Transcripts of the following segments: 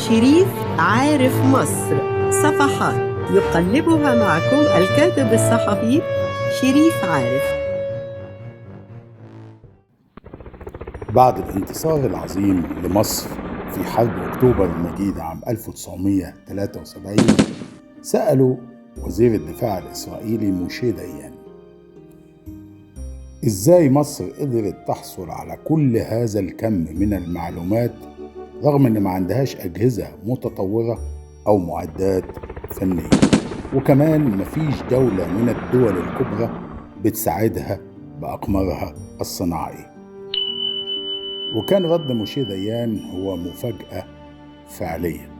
شريف عارف مصر، صفحات يقلبها معكم الكاتب الصحفي شريف عارف. بعد الانتصار العظيم لمصر في حرب أكتوبر المجيدة عام 1973 سألوا وزير الدفاع الإسرائيلي موشي ديان إزاي مصر قدرت تحصل على كل هذا الكم من المعلومات رغم إن ما عندهاش أجهزة متطورة أو معدات فنية، وكمان مفيش دولة من الدول الكبرى بتساعدها بأقمارها الصناعية. وكان رد موشي ديان هو مفاجأة فعلية.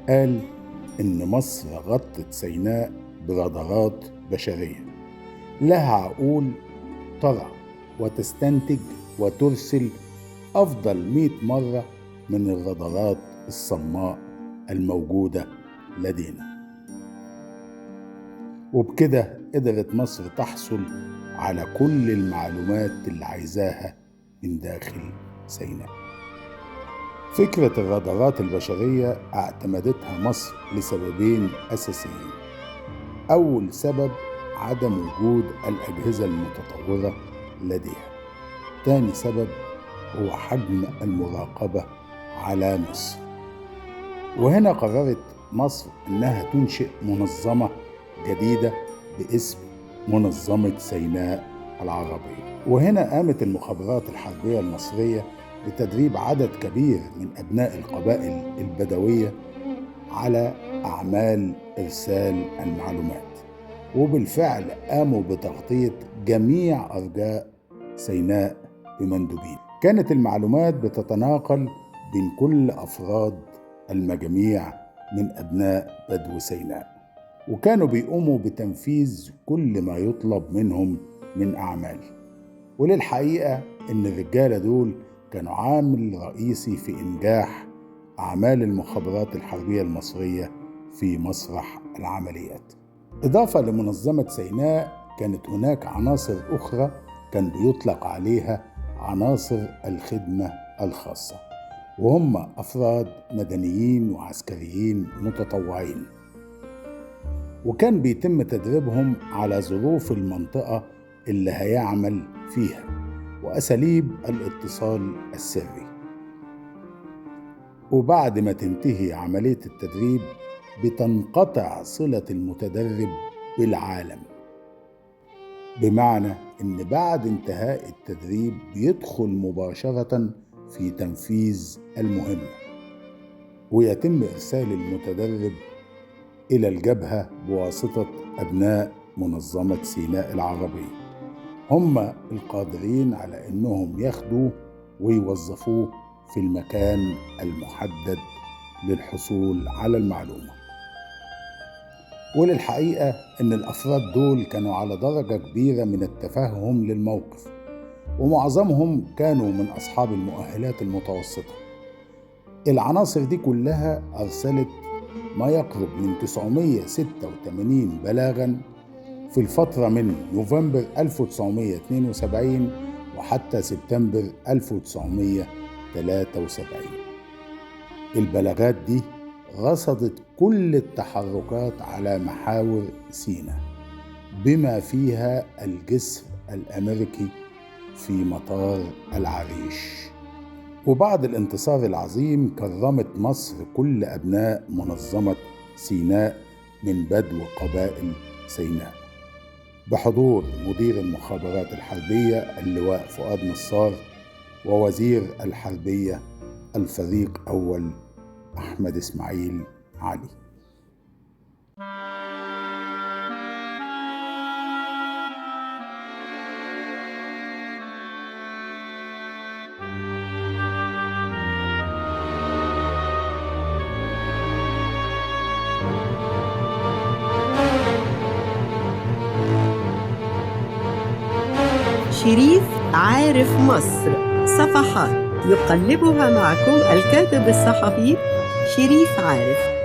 قال إن مصر غطت سيناء برادارات بشرية لها عقول ترى وتستنتج وترسل أفضل 100 مرة من الرادارات الصماء الموجودة لدينا. وبكده قدرت مصر تحصل على كل المعلومات اللي عايزاها من داخل سيناء. فكرة الرادارات البشرية اعتمدتها مصر لسببين أساسيين. أول سبب عدم وجود الأجهزة المتطورة لديها. تاني سبب هو حجم المراقبة على مصر. وهنا قررت مصر إنها تنشئ منظمة جديدة باسم منظمة سيناء العربية. وهنا قامت المخابرات الحربية المصرية بتدريب عدد كبير من أبناء القبائل البدوية على أعمال إرسال المعلومات، وبالفعل قاموا بتغطية جميع أرجاء سيناء بمندوبين. كانت المعلومات بتتناقل بين كل أفراد المجاميع من أبناء بدو سيناء، وكانوا بيقوموا بتنفيذ كل ما يطلب منهم من أعمال. وللحقيقة إن الرجالة دول كانوا عامل رئيسي في إنجاح أعمال المخابرات الحربية المصرية في مسرح العمليات. إضافة لمنظمة سيناء كانت هناك عناصر أخرى كان بيطلق عليها عناصر الخدمة الخاصة، وهم أفراد مدنيين وعسكريين متطوعين، وكان بيتم تدريبهم على ظروف المنطقة اللي هيعمل فيها وأساليب الاتصال السري. وبعد ما تنتهي عملية التدريب بتنقطع صلة المتدرب بالعالم، بمعنى إن بعد انتهاء التدريب بيدخل مباشرة في تنفيذ المهمة، ويتم إرسال المتدرب إلى الجبهة بواسطة أبناء منظمة سيناء العربية، هم القادرين على إنهم ياخدوه ويوظفوه في المكان المحدد للحصول على المعلومة. وللحقيقة إن الأفراد دول كانوا على درجة كبيرة من التفهم للموقف، ومعظمهم كانوا من أصحاب المؤهلات المتوسطة. العناصر دي كلها أرسلت ما يقرب من 986 بلاغاً في الفترة من نوفمبر 1972 وحتى سبتمبر 1973. البلاغات دي رصدت كل التحركات على محاور سيناء بما فيها الجسر الأمريكي في مطار العريش. وبعد الانتصار العظيم كرمت مصر كل أبناء منظمة سيناء من بدو قبائل سيناء بحضور مدير المخابرات الحربية اللواء فؤاد نصار، ووزير الحربية الفريق أول أحمد إسماعيل علي. شريف عارف مصر، صفحات يقلبها معكم الكاتب الصحفي شريف عارف.